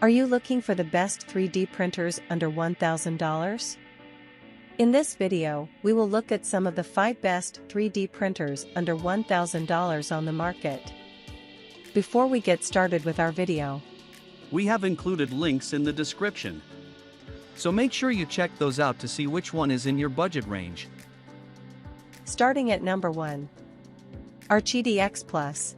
Are you looking for the best 3D printers under $1,000? In this video, we will look at some of the 5 best 3D printers under $1,000 on the market. Before we get started with our video, we have included links in the description. So make sure you check those out to see which one is in your budget range. Starting at number 1. QIDI X-Plus.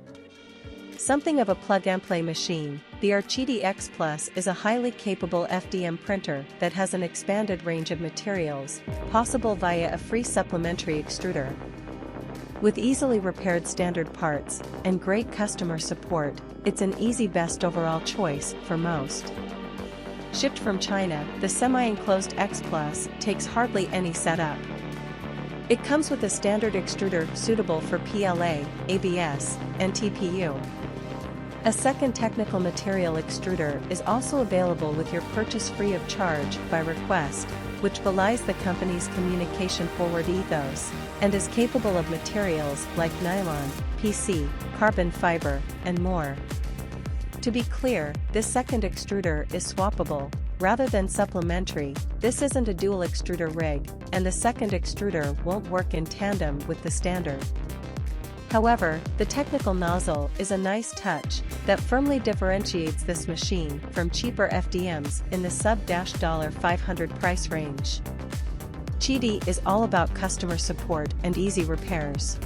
Something of a plug-and-play machine, the QIDI X-Plus is a highly capable FDM printer that has an expanded range of materials, possible via a free supplementary extruder. With easily repaired standard parts and great customer support, it's an easy best overall choice for most. Shipped from China, the semi-enclosed X-Plus takes hardly any setup. It comes with a standard extruder suitable for PLA, ABS, and TPU. A second technical material extruder is also available with your purchase free of charge by request, which belies the company's communication-forward ethos, and is capable of materials like nylon, PC, carbon fiber, and more. To be clear, this second extruder is swappable, rather than supplementary. This isn't a dual extruder rig, and the second extruder won't work in tandem with the standard. However, the technical nozzle is a nice touch that firmly differentiates this machine from cheaper FDMs in the sub-$500 price range. QIDI is all about customer support and easy repairs.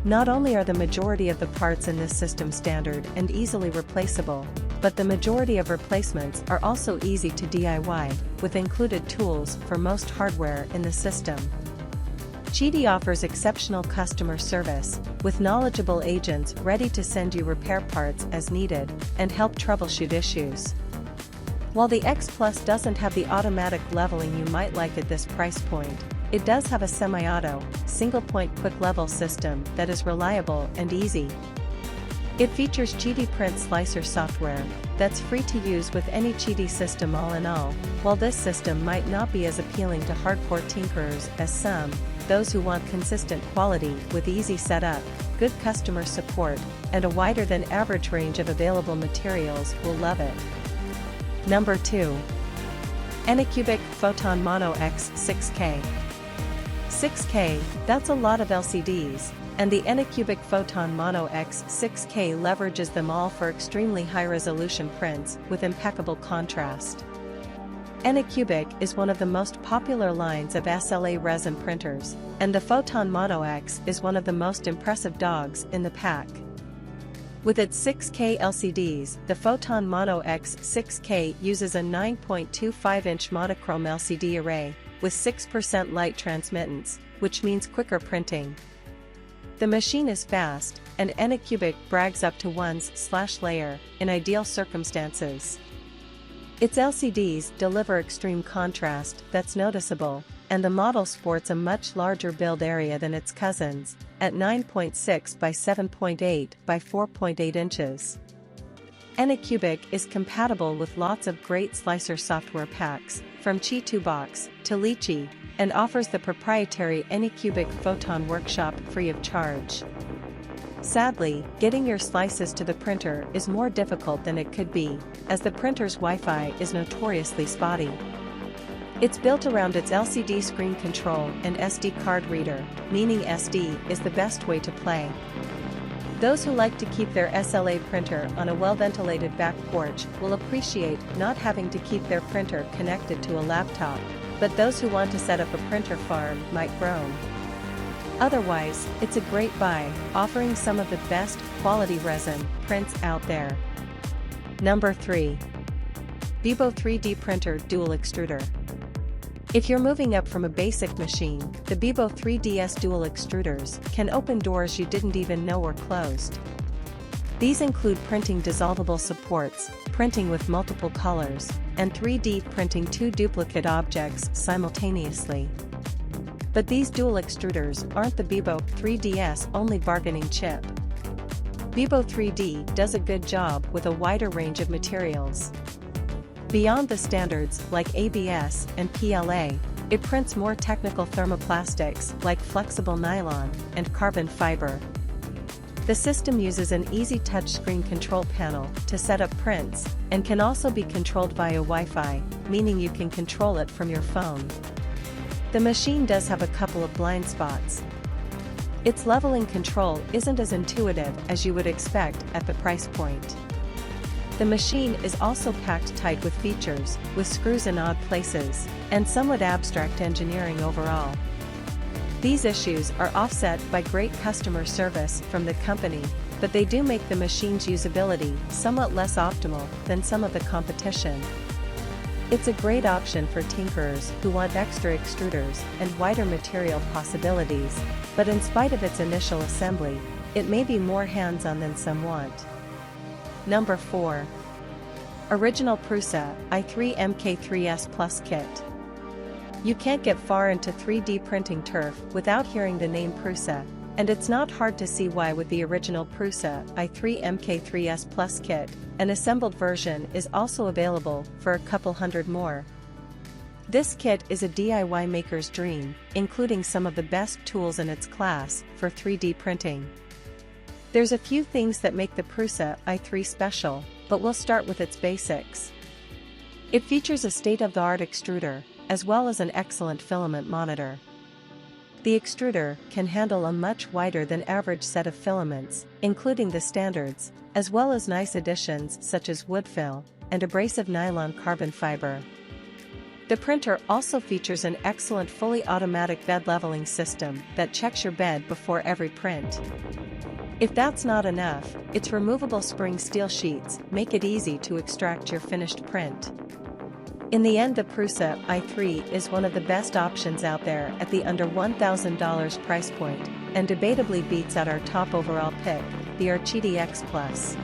Not only are the majority of the parts in this system standard and easily replaceable, but the majority of replacements are also easy to DIY, with included tools for most hardware in the system. QIDI offers exceptional customer service, with knowledgeable agents ready to send you repair parts as needed and help troubleshoot issues. While the X-Plus doesn't have the automatic leveling you might like at this price point, it does have a semi-auto, single-point quick level system that is reliable and easy. It features QIDI Print Slicer software that's free to use with any QIDI system. All in all, while this system might not be as appealing to hardcore tinkerers as some, those who want consistent quality with easy setup, good customer support, and a wider than average range of available materials will love it. Number 2. ANYCUBIC Photon Mono X 6K. 6K, that's a lot of LCDs, and the ANYCUBIC Photon Mono X 6K leverages them all for extremely high-resolution prints with impeccable contrast. ANYCUBIC is one of the most popular lines of SLA resin printers, and the Photon Mono X is one of the most impressive dogs in the pack. With its 6K LCDs, the Photon Mono X 6K uses a 9.25-inch monochrome LCD array, with 6% light transmittance, which means quicker printing. The machine is fast, and ANYCUBIC brags up to ones/layer in ideal circumstances. Its LCDs deliver extreme contrast that's noticeable, and the model sports a much larger build area than its cousins, at 9.6 by 7.8 by 4.8 inches. ANYCUBIC is compatible with lots of great slicer software packs, from Chi2Box to Lychee, and offers the proprietary ANYCUBIC Photon Workshop free of charge. Sadly, getting your slices to the printer is more difficult than it could be, as the printer's Wi-Fi is notoriously spotty. It's built around its LCD screen control and SD card reader, meaning SD is the best way to play. Those who like to keep their SLA printer on a well-ventilated back porch will appreciate not having to keep their printer connected to a laptop, but those who want to set up a printer farm might groan. Otherwise, it's a great buy, offering some of the best quality resin prints out there. Number 3. BIBO 3D Printer Dual Extruder. If you're moving up from a basic machine, the BIBO 3DS Dual Extruders can open doors you didn't even know were closed. These include printing dissolvable supports, printing with multiple colors, and 3D printing 2 duplicate objects simultaneously. But these dual extruders aren't the BIBO 3DS only bargaining chip. BIBO 3D does a good job with a wider range of materials. Beyond the standards like ABS and PLA, it prints more technical thermoplastics like flexible nylon and carbon fiber. The system uses an easy touchscreen control panel to set up prints, and can also be controlled via Wi-Fi, meaning you can control it from your phone. The machine does have a couple of blind spots. Its leveling control isn't as intuitive as you would expect at the price point. The machine is also packed tight with features, with screws in odd places, and somewhat abstract engineering overall. These issues are offset by great customer service from the company, but they do make the machine's usability somewhat less optimal than some of the competition. It's a great option for tinkerers who want extra extruders and wider material possibilities, but in spite of its initial assembly, it may be more hands-on than some want. Number 4. Original Prusa i3 MK3 S+ Kit. You can't get far into 3D printing turf without hearing the name Prusa, and it's not hard to see why with the original Prusa i3 MK3 S+ Kit, an assembled version is also available for a couple hundred more. This kit is a DIY maker's dream, including some of the best tools in its class for 3D printing. There's a few things that make the Prusa i3 special, but we'll start with its basics. It features a state-of-the-art extruder, as well as an excellent filament monitor. The extruder can handle a much wider than average set of filaments, including the standards, as well as nice additions such as wood fill and abrasive nylon carbon fiber. The printer also features an excellent fully automatic bed leveling system that checks your bed before every print. If that's not enough, its removable spring steel sheets make it easy to extract your finished print. In the end, the Prusa i3 is one of the best options out there at the under $1,000 price point, and debatably beats out our top overall pick, the QIDI X-Plus.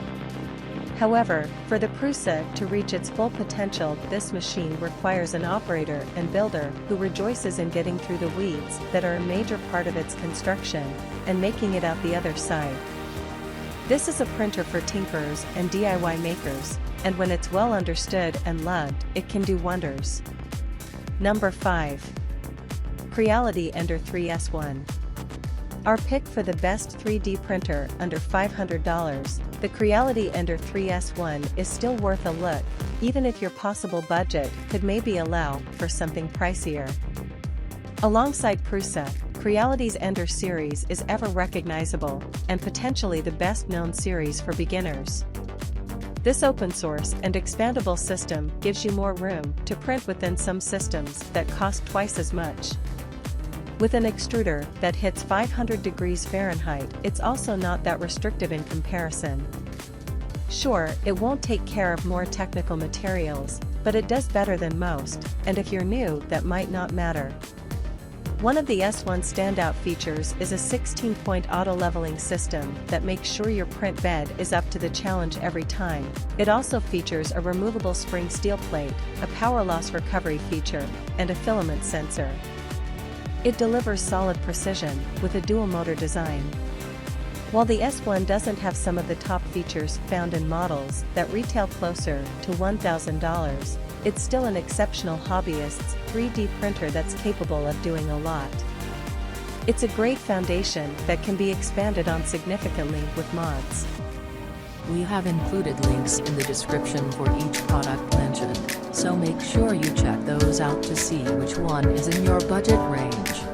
However, for the Prusa to reach its full potential, this machine requires an operator and builder who rejoices in getting through the weeds that are a major part of its construction, and making it out the other side. This is a printer for tinkerers and DIY makers, and when it's well understood and loved, it can do wonders. Number 5. Creality Ender-3 S1. Our pick for the best 3D printer under $500, the Creality Ender-3 S1 is still worth a look, even if your possible budget could maybe allow for something pricier. Alongside Prusa, Creality's Ender series is ever recognizable, and potentially the best-known series for beginners. This open-source and expandable system gives you more room to print within some systems that cost twice as much. With an extruder that hits 500 degrees Fahrenheit, it's also not that restrictive in comparison. Sure, it won't take care of more technical materials, but it does better than most, and if you're new, that might not matter. One of the S1 standout features is a 16-point auto-leveling system that makes sure your print bed is up to the challenge every time. It also features a removable spring steel plate, a power loss recovery feature, and a filament sensor. It delivers solid precision with a dual-motor design. While the S1 doesn't have some of the top features found in models that retail closer to $1,000, it's still an exceptional hobbyist's 3D printer that's capable of doing a lot. It's a great foundation that can be expanded on significantly with mods. We have included links in the description for each product mentioned, so make sure you check those out to see which one is in your budget range.